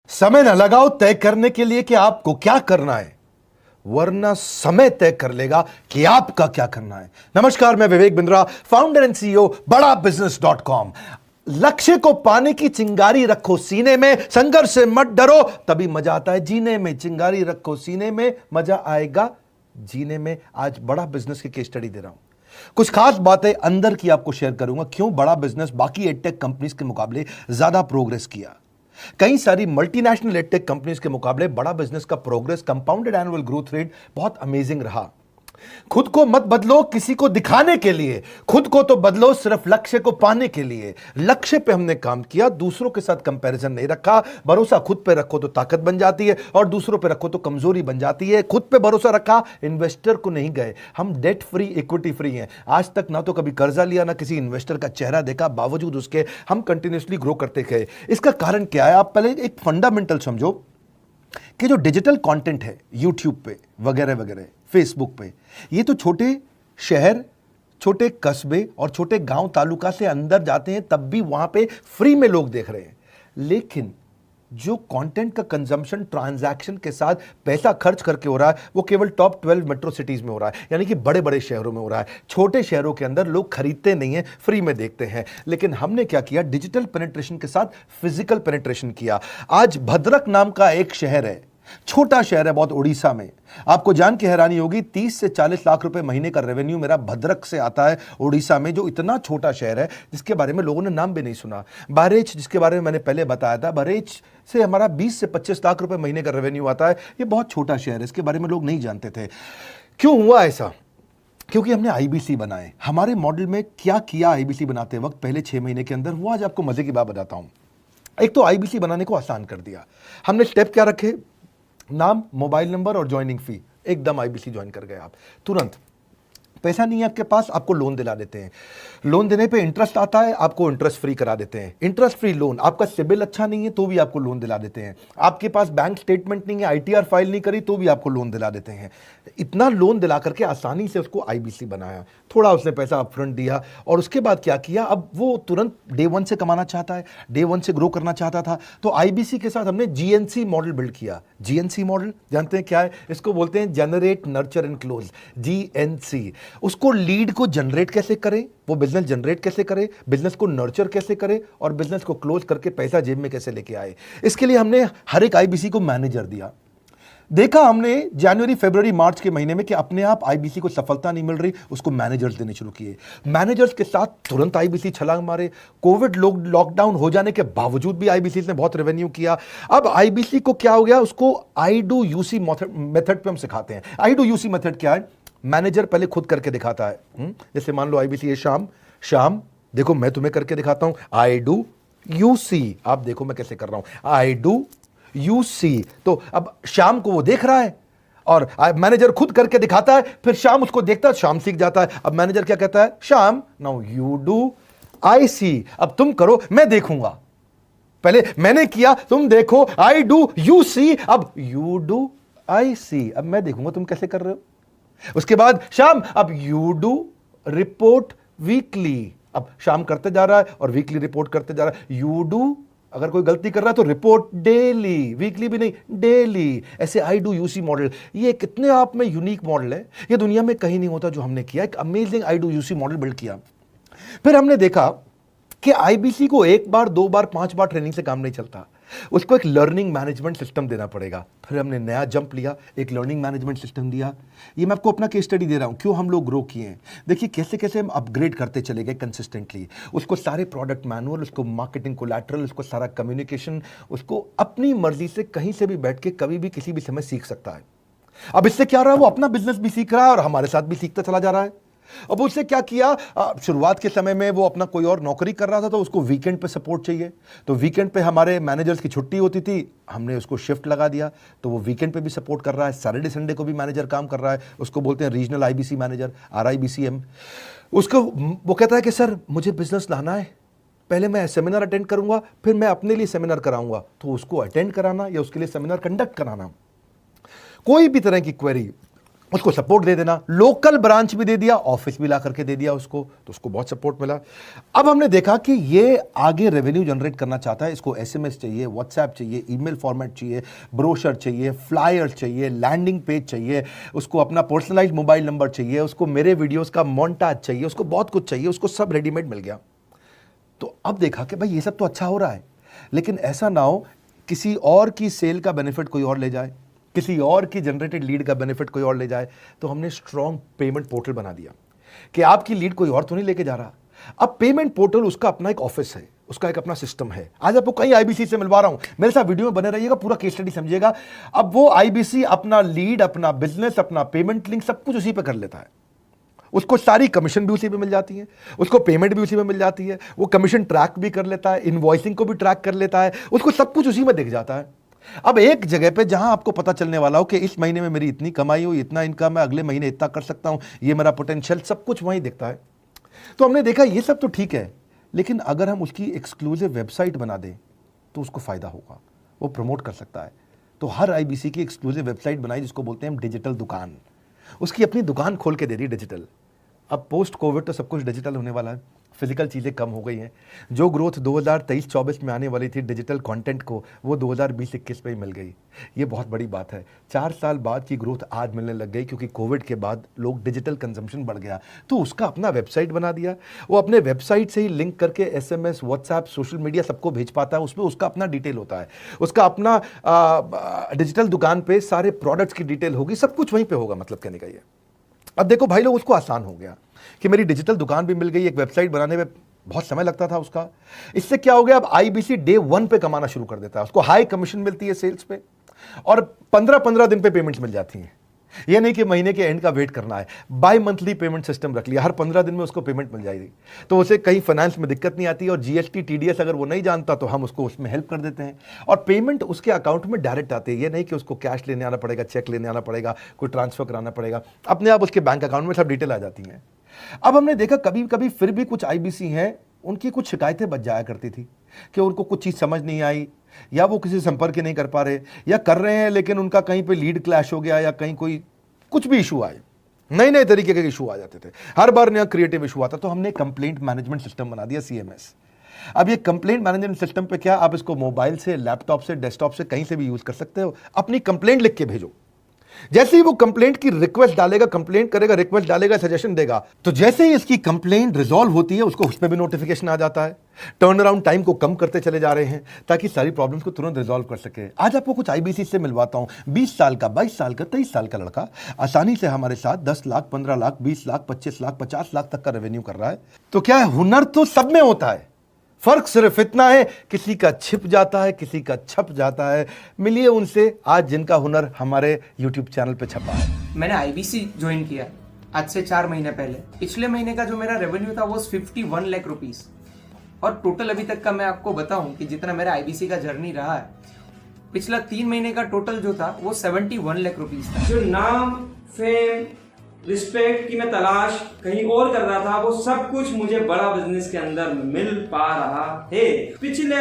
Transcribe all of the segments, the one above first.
समय न लगाओ तय करने के लिए कि आपको क्या करना है, वरना समय तय कर लेगा कि आपका क्या करना है। नमस्कार, मैं Vivek Bindra, founder and CEO बड़ा बिजनेस.com। लक्ष्य को पाने की चिंगारी रखो सीने में, संघर्ष से मत डरो, तभी मजा आता है जीने में। चिंगारी रखो सीने में, मजा आएगा जीने में। आज बड़ा बिजनेस की केस स्टडी दे रहा हूं, कुछ खास बातें अंदर की आपको शेयर करूंगा, क्यों बड़ा बिजनेस बाकी एडटेक कंपनीज के मुकाबले ज्यादा प्रोग्रेस किया। कई सारी मल्टीनेशनल एडटेक कंपनीज के मुकाबले बड़ा बिजनेस का progress, compounded annual growth rate बहुत अमेजिंग रहा। खुद को मत बदलो किसी को दिखाने के लिए, खुद को तो बदलो सिर्फ लक्ष्य को पाने के लिए। लक्ष्य पे हमने काम किया, दूसरों के साथ कंपैरिजन नहीं रखा। भरोसा खुद पे रखो तो ताकत बन जाती है, और दूसरों पे रखो तो कमजोरी बन जाती है। खुद पे भरोसा रखा, इन्वेस्टर को नहीं गए। हम डेट फ्री, इक्विटी फ्री हैं। आज तक ना तो कभी कर्जा लिया, ना किसी इन्वेस्टर का चेहरा देखा, बावजूद उसके हम कंटिन्यूसली ग्रो करते गए। इसका कारण क्या है? आप पहले एक फंडामेंटल समझो कि जो डिजिटल कंटेंट है यूट्यूब पे वगैरह वगैरह, फेसबुक पे, ये तो छोटे शहर, छोटे कस्बे और छोटे गांव तालुका से अंदर जाते हैं, तब भी वहां पे फ्री में लोग देख रहे हैं। लेकिन जो कंटेंट का कंजम्पशन ट्रांजैक्शन के साथ पैसा खर्च करके हो रहा है, वो केवल टॉप 12 मेट्रो सिटीज में हो रहा है, यानी कि बड़े बड़े शहरों में हो रहा है। छोटे शहरों के अंदर लोग खरीदते नहीं हैं, फ्री में देखते हैं। लेकिन हमने क्या किया? डिजिटल पेनिट्रेशन के साथ फिजिकल पेनिट्रेशन किया। आज भद्रक नाम का एक शहर है, छोटा शहर है बहुत, उड़ीसा में। आपको जान के हैरानी होगी, 30 से 40 लाख रुपए महीने का रेवेन्यू मेरा भद्रक से आता है, उड़ीसा में, जो इतना छोटा शहर है जिसके बारे में लोगों ने नाम भी नहीं सुना। बहरेच, जिसके बारे में मैंने पहले बताया था, बहरेच से हमारा 20 से 25 लाख रुपए महीने का रेवेन्यू आता है। ये बहुत छोटा शहर है, इसके बारे में लोग नहीं जानते थे। क्यों हुआ ऐसा? क्योंकि हमने आईबीसी बनाए। हमारे मॉडल में क्या किया आईबीसी बनाते वक्त पहले 6 महीने के अंदर, वो आज आपको मजे की बात बताता हूं। एक तो आईबीसी बनाने को आसान कर दिया हमने। स्टेप क्या रखे? नाम, मोबाइल नंबर और ज्वाइनिंग फी। एकदम आईबीसी ज्वाइन कर गए आप तुरंत। पैसा नहीं है आपके पास, आपको लोन दिला देते हैं। लोन देने पे इंटरेस्ट आता है, आपको इंटरेस्ट फ्री करा देते हैं। Interest free loan. आपका सिबिल अच्छा नहीं है तो भी आपको लोन दिला देते हैं। आपके पास बैंक स्टेटमेंट नहीं है, आईटीआर फाइल नहीं करी, तो भी आपको लोन दिला देते हैं। इतना लोन दिला करके आसानी से उसको आईबीसी बनाया। थोड़ा उसने पैसा अपफ्रंट दिया, और उसके बाद क्या किया? अब वो तुरंत डे 1 से कमाना चाहता है, डे 1 से ग्रो करना चाहता था। तो आईबीसी के साथ हमने जीएनसी मॉडल बिल्ड किया। जीएनसी मॉडल जानते हैं क्या है? इसको बोलते हैं generate, nurture and close, GNC. उसको लीड को जनरेट कैसे करें, वो बिजनेस जनरेट कैसे करे, बिजनेस को नर्चर कैसे करे, और बिजनेस को क्लोज करके पैसा जेब में कैसे लेके आए। इसके लिए हमने हर एक आईबीसी को मैनेजर दिया। देखा हमने जनवरी, फरवरी, मार्च के महीने में कि अपने आप आईबीसी को सफलता नहीं मिल रही, उसको मैनेजर्स देने शुरू किए। मैनेजर्स के साथ तुरंत आईबीसी छलांग मारे। कोविड लॉकडाउन हो जाने के बावजूद भी आईबीसी ने बहुत रेवेन्यू किया। अब आईबीसी को क्या हो गया? उसको आई डू यूसी मेथड पे हम सिखाते हैं। आई डू यूसी मेथड क्या है? मैनेजर पहले खुद करके दिखाता है। जैसे मान लो आईबीसी है, शाम देखो मैं तुम्हें करके दिखाता हूं, आई डू यूसी। आप देखो मैं कैसे कर रहा हूं, आई डू यूसी। तो अब शाम को वो देख रहा है, और मैनेजर खुद करके दिखाता है, फिर शाम उसको देखता है, शाम सीख जाता है। अब मैनेजर क्या कहता है? शाम, नाउ यू डू आई सी। अब तुम करो, मैं देखूंगा। पहले मैंने किया, तुम देखो, आई डू यू सी, अब यू डू आई सी। अब मैं देखूंगा तुम कैसे कर रहे हो। उसके बाद शाम, अब यू डू रिपोर्ट वीकली। अब शाम करते जा रहा है और वीकली रिपोर्ट करते जा रहा है। यू डू, अगर कोई गलती कर रहा है तो रिपोर्ट डेली, वीकली भी नहीं, डेली। ऐसे आई डू यूसी मॉडल, ये कितने आप में यूनिक मॉडल है, ये दुनिया में कहीं नहीं होता जो हमने किया। एक amazing I do UC model build किया। फिर हमने देखा कि आईबीसी को 1 बार, 2 बार, 5 बार ट्रेनिंग से काम नहीं चलता, उसको एक लर्निंग मैनेजमेंट सिस्टम देना पड़ेगा। फिर हमने नया जंप लिया, एक लर्निंग मैनेजमेंट सिस्टम दिया। ये मैं आपको अपना केस स्टडी दे रहा हूं, क्यों हम लोग ग्रो किए हैं। देखिए कैसे कैसे हम अपग्रेड करते चले गए कंसिस्टेंटली। उसको सारे प्रोडक्ट मैनुअल, उसको मार्केटिंग कोलैटरल, उसको सारा कम्युनिकेशन, उसको अपनी मर्जी से कहीं से भी बैठ के कभी भी किसी भी समय सीख सकता है। अब इससे क्या रहा है? वो अपना बिजनेस भी सीख रहा है और हमारे साथ भी सीखता चला जा रहा है। अब उससे क्या किया? शुरुआत के समय में वो अपना कोई और नौकरी कर रहा था, तो उसको वीकेंड पे सपोर्ट चाहिए। तो वीकेंड पे हमारे मैनेजर्स की छुट्टी होती थी, हमने उसको शिफ्ट लगा दिया, तो वो वीकेंड पे भी सपोर्ट कर रहा है। सैटरडे संडे को भी मैनेजर काम कर रहा है। उसको बोलते हैं रीजनल आईबीसी मैनेजर, RIBCM। उसको वो कहता है कि सर मुझे बिजनेस लाना है, पहले मैं सेमिनार अटेंड करूंगा, फिर मैं अपने लिए सेमिनार कराऊंगा। तो उसको अटेंड कराना या उसके लिए सेमिनार कंडक्ट कराना, कोई भी तरह की क्वेरी, उसको सपोर्ट दे देना, लोकल ब्रांच भी दे दिया, ऑफिस भी ला करके दे दिया उसको, तो उसको बहुत सपोर्ट मिला। अब हमने देखा कि ये आगे रेवेन्यू जनरेट करना चाहता है, इसको एसएमएस चाहिए, व्हाट्सएप चाहिए, ईमेल फॉर्मेट चाहिए, ब्रोशर चाहिए, फ्लायर चाहिए, लैंडिंग पेज चाहिए, उसको अपना पर्सनलाइज्ड मोबाइल नंबर चाहिए, उसको मेरे वीडियोस का मोन्टाज चाहिए, उसको बहुत कुछ चाहिए, उसको सब रेडीमेड मिल गया। तो अब देखा कि भाई ये सब तो अच्छा हो रहा है, लेकिन ऐसा ना हो किसी और की सेल का बेनिफिट कोई और ले जाए, किसी और की जनरेटेड लीड का बेनिफिट कोई और ले जाए। तो हमने स्ट्रॉन्ग पेमेंट पोर्टल बना दिया कि आपकी लीड कोई और तो नहीं लेके जा रहा। अब पेमेंट पोर्टल उसका अपना एक ऑफिस है, उसका एक अपना सिस्टम है। आज आपको कई आईबीसी से मिलवा रहा हूं, मेरे साथ वीडियो में बने रहिएगा, पूरा केस स्टडी समझिएगा। अब वो आईबीसी अपना लीड, अपना बिजनेस, अपना पेमेंट लिंक सब कुछ उसी पे कर लेता है। उसको सारी कमीशन भी उसी पे मिल जाती है, उसको पेमेंट भी उसी में मिल जाती है, वो कमीशन ट्रैक भी कर लेता है, इनवॉइसिंग को भी ट्रैक कर लेता है, उसको सब कुछ उसी में दिख जाता है। अब एक जगह पे जहां आपको पता चलने वाला हो कि इस महीने में मेरी इतनी कमाई हो, इतना इनकम है, अगले महीने इतना कर सकता हूं, ये मेरा पोटेंशियल, सब कुछ वहीं दिखता है। तो हमने देखा ये सब तो ठीक है, लेकिन अगर हम उसकी एक्सक्लूसिव वेबसाइट बना दें तो उसको फायदा होगा, वो प्रमोट कर सकता है। तो हर आईबीसी की एक्सक्लूसिव वेबसाइट बनाई, जिसको बोलते हैं हम डिजिटल दुकान। उसकी अपनी दुकान खोल के दे दी डिजिटल। अब पोस्ट कोविड तो सब कुछ डिजिटल होने वाला है, फिजिकल चीज़ें कम हो गई हैं। जो ग्रोथ 2023-24 में आने वाली थी डिजिटल कंटेंट को, वो 2020-21 में ही मिल गई। ये बहुत बड़ी बात है। 4 साल बाद की ग्रोथ आज मिलने लग गई, क्योंकि कोविड के बाद लोग डिजिटल कंजम्पशन बढ़ गया। तो उसका अपना वेबसाइट बना दिया, वो अपने वेबसाइट से ही लिंक करके एसएमएस, व्हाट्सएप, सोशल मीडिया सबको भेज पाता है। उसमें उसका अपना डिटेल होता है, उसका अपना डिजिटल दुकान पे सारे प्रोडक्ट्स की डिटेल होगी, सब कुछ वहीं पर होगा। मतलब कहने का ये, अब देखो भाई लोग, उसको आसान हो गया कि मेरी डिजिटल दुकान भी मिल गई। एक वेबसाइट बनाने में बहुत समय लगता था उसका। इससे क्या हो गया, अब आईबीसी डे 1 पे कमाना शुरू कर देता है। उसको हाई कमीशन मिलती है सेल्स पे, और 15-15 दिन पे पेमेंट्स मिल जाती हैं। ये नहीं कि महीने के एंड का वेट करना है, बाई मंथली पेमेंट सिस्टम रख लिया, हर 15 दिन में उसको पेमेंट मिल जाएगी। तो उसे कहीं फाइनेंस में दिक्कत नहीं आती, और जीएसटी, टीडीएस अगर वो नहीं जानता तो हम उसको उसमें हेल्प कर देते हैं, और पेमेंट उसके अकाउंट में डायरेक्ट आती है। ये नहीं कि उसको कैश लेने आना पड़ेगा, चेक लेने आना पड़ेगा, कोई ट्रांसफर कराना पड़ेगा, अपने आप उसके बैंक अकाउंट में सब डिटेल आ जाती हैं। अब हमने देखा कभी कभी फिर भी कुछ आईबीसी हैं, उनकी कुछ शिकायतें बच जाया करती थी कि उनको कुछ चीज़ समझ नहीं आई, या वो किसी संपर्क ही नहीं कर पा रहे, या कर रहे हैं लेकिन उनका कहीं पे लीड क्लैश हो गया, या कहीं कोई कुछ भी इशू आए, नए नए तरीके के इशू आ जाते थे, हर बार नया क्रिएटिव इशू आता। तो हमने कंप्लेंट मैनेजमेंट सिस्टम बना दिया, सीएमएस। अब ये कंप्लेंट मैनेजमेंट सिस्टम पे क्या, आप इसको मोबाइल से, लैपटॉप से, डेस्कटॉप से, कहीं से भी यूज कर सकते हो। अपनी कंप्लेंट लिख के भेजो, जैसे ही वो कंप्लेंट की रिक्वेस्ट डालेगा, कंप्लेंट करेगा, रिक्वेस्ट डालेगा, सजेशन देगा, तो जैसे ही इसकी कंप्लेंट रिजॉल्व होती है उसको उसमें भी नोटिफिकेशन आ जाता है। टर्न अराउंड टाइम को कम करते चले जा रहे हैं, ताकि सारी प्रॉब्लम्स को तुरंत रिजॉल्व कर सके। आज आपको कुछ आईबीसी से मिलवाता हूं, 20 साल का, 22 साल का, 23 साल का लड़का आसानी से हमारे साथ 10 लाख, 15 लाख, 20 लाख, 25 लाख, 50 लाख तक का रेवेन्यू कर रहा है। तो क्या है, हुनर तो सब में होता है, फर्क सिर्फ इतना है किसी का छिप जाता है, किसी का छप जाता है। मिलिए उनसे आज जिनका हुनर हमारे YouTube चैनल पे छपा है। मैंने आईबीसी ज्वाइन किया आज से 4 महीने पहले। पिछले महीने का जो मेरा रेवेन्यू था वो 51 लाख रुपीस, और टोटल अभी तक का मैं आपको बताऊं कि जितना मेरा आईबीसी का जर्नी रहा है, पिछला 3 महीने का टोटल जो था वो 71 लाख रुपीस था। जो नाम, फेम, रिस्पेक्ट की मैं तलाश कहीं और कर रहा था, वो सब कुछ मुझे बड़ा बिजनेस के अंदर मिल पा रहा है। पिछले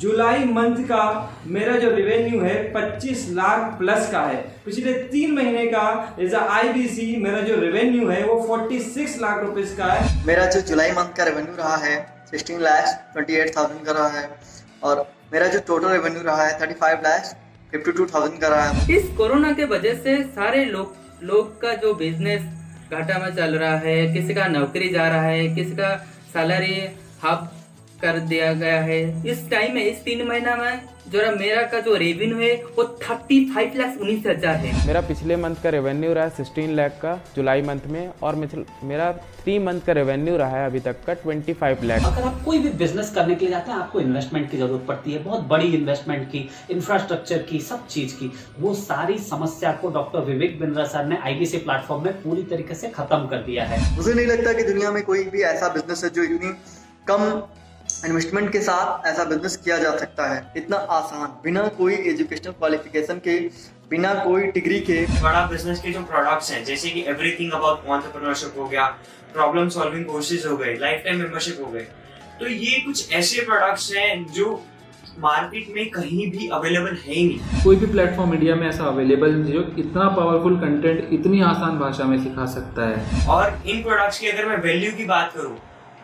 जुलाई मंथ का मेरा जो रेवेन्यू है 25 लाख प्लस का है। पिछले 3 महीने का एज अ आईबीसी मेरा जो रेवेन्यू है वो 46 लाख रुपीस का है। मेरा जो जुलाई मंथ का रेवेन्यू रहा है 16 लाख 28,000 का रहा है, और मेरा जो टोटल रेवेन्यू रहा है 35 लाख 52,000 का रहा है। इस कोरोना के वजह से सारे लोग का जो बिजनेस घाटा में चल रहा है, किसी का नौकरी जा रहा है, किसी का सैलरी हाफ कर दिया गया है। इस टाइम में, इस 3 महीना में जो मेरा का जो रेवेन्यू है वो 35,19,000 है। मेरा पिछले मंथ का रेवेन्यू रहा है 16 लाख का जुलाई मंथ में, और मेरा 3 मंथ का रेवेन्यू रहा है अभी तक का 25 लाख। अगर आप कोई भी बिजनेस करने के लिए जाते हैं, आपको इन्वेस्टमेंट की जरूरत पड़ती है, बहुत बड़ी इन्वेस्टमेंट की, इंफ्रास्ट्रक्चर की, सब चीज की। वो सारी समस्या को डॉक्टर विवेक बिंद्रा सर ने आईबीसी प्लेटफॉर्म में पूरी तरीके से खत्म कर दिया है। मुझे नहीं लगता कि दुनिया में कोई भी ऐसा बिजनेस है जो इतनी कम इन्वेस्टमेंट के साथ ऐसा बिजनेस किया जा सकता है, इतना आसान, बिना कोई एजुकेशनल क्वालिफिकेशन के, बिना कोई डिग्री के। बड़ा बिजनेस के जो प्रोडक्ट्स हैं, जैसे कि एवरीथिंग अबाउट एंटरप्रेन्योरशिप हो गया, प्रॉब्लम सॉल्विंग कोर्सेज हो गए, लाइफ टाइम मेंबरशिप हो गए, तो ये कुछ ऐसे प्रोडक्ट्स हैं जो मार्केट में कहीं भी अवेलेबल है ही नहीं। कोई भी प्लेटफॉर्म इंडिया में ऐसा अवेलेबल नहीं जो इतना पावरफुल कंटेंट इतनी आसान भाषा में सिखा सकता है। और इन प्रोडक्ट्स की अगर मैं वैल्यू की बात करूं,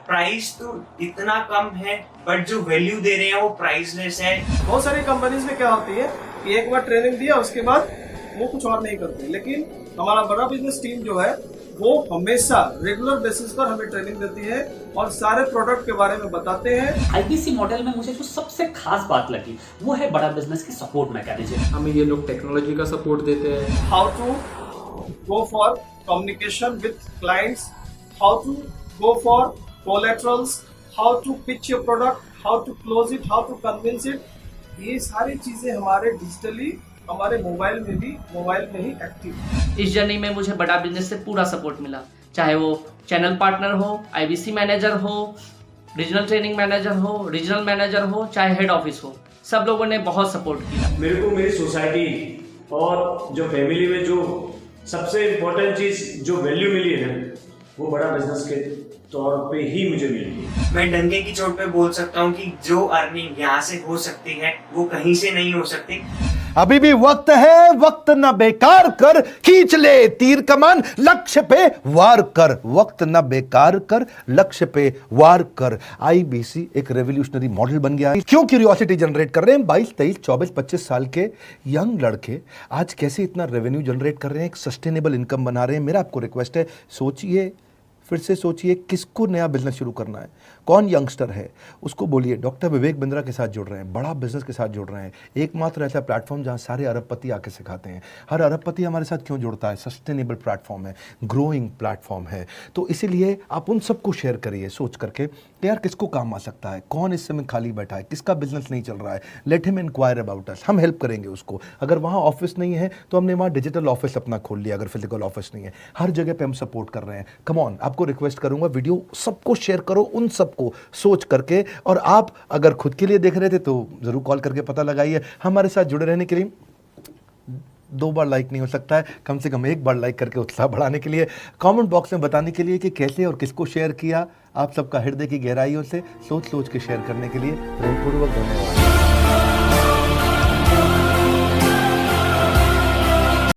प्राइस तो इतना कम है बट जो वैल्यू दे रहे हैं वो प्राइसलेस है। बहुत सारी कंपनीज में क्या होती है कि एक बार ट्रेनिंग दिया उसके बाद वो कुछ और नहीं करते, लेकिन हमारा बड़ा बिजनेस टीम जो है वो हमेशा रेगुलर बेसिस पर हमें ट्रेनिंग देती है और सारे प्रोडक्ट के बारे में बताते हैं। आईबीसी मॉडल में मुझे जो सबसे खास बात लगी वो है बड़ा बिजनेस की सपोर्ट मैकेनिज्म। हमें ये लोग टेक्नोलॉजी का सपोर्ट देते हैं। How to go for communication with clients, how to go for collaterals, how to pitch your product, how to close it, how to convince it, ये सारी चीजें हमारे डिजिटली हमारे मोबाइल में ही एक्टिव। इस जर्नी में मुझे बड़ा बिजनेस से पूरा सपोर्ट मिला, चाहे वो चैनल पार्टनर हो, आईबीसी मैनेजर हो, रीजनल ट्रेनिंग मैनेजर हो, रीजनल मैनेजर हो, चाहे हेड ऑफिस हो, सब लोगों ने बहुत सपोर्ट किया। मेरे को मेरी सोसाइटी और जो फैमिली में जो सबसे इम्पोर्टेंट चीज़ जो वैल्यू मिली है ना, वो बड़ा बिजनेस के तौर पे ही मुझे मिली। मैं डंके की चोट पे बोल सकता हूँ कि जो अर्निंग यहाँ से हो सकती है वो कहीं से नहीं हो सकती। अभी भी वक्त है, वक्त न बेकार कर, खींच ले तीर कमान, लक्ष्य पे वार कर, वक्त न बेकार कर, लक्ष्य पे वार कर। आईबीसी एक रेवोल्यूशनरी मॉडल बन गया है। क्यों क्यूरियोसिटी जनरेट कर रहे हैं 22, 23, 24, 25 साल के यंग लड़के आज कैसे इतना रेवेन्यू जनरेट कर रहे हैं, एक सस्टेनेबल इनकम बना रहे हैं। मेरा आपको रिक्वेस्ट है, सोचिए, फिर से सोचिए किसको नया बिजनेस शुरू करना है, कौन यंगस्टर है, उसको बोलिए डॉक्टर विवेक बिंद्रा के साथ जुड़ रहे हैं, बड़ा बिजनेस के साथ जुड़ रहे हैं। एकमात्र ऐसा प्लेटफॉर्म जहां सारे अरबपति आके सिखाते हैं। हर अरबपति हमारे साथ क्यों जुड़ता है? सस्टेनेबल प्लेटफॉर्म है, ग्रोइंग प्लेटफॉर्म है। तो इसीलिए आप उन सबको शेयर करिए सोच करके कि यार किसको काम आ सकता है, कौन इस समय खाली बैठा है, किसका बिजनेस नहीं चल रहा है, let him inquire about us, हम हेल्प करेंगे उसको। अगर वहाँ ऑफिस नहीं है तो हमने वहाँ डिजिटल ऑफिस अपना खोल लिया, अगर फिजिकल ऑफिस नहीं है, हर जगह पे हम सपोर्ट कर रहे हैं। कम ऑन, आपको रिक्वेस्ट करूंगा वीडियो सबको शेयर करो, उन सबको सोच करके। और आप अगर खुद के लिए देख रहे थे तो जरूर कॉल करके पता लगाइए। हमारे साथ जुड़े रहने के लिए 2 बार लाइक नहीं हो सकता है, कम से कम 1 बार लाइक करके उत्साह बढ़ाने के लिए, कमेंट बॉक्स में बताने के लिए कि कैसे और किसको शेयर किया। आप सबका हृदय की गहराइयों से सोच सोच के शेयर करने के लिए प्रेमपूर्वक धन्यवाद।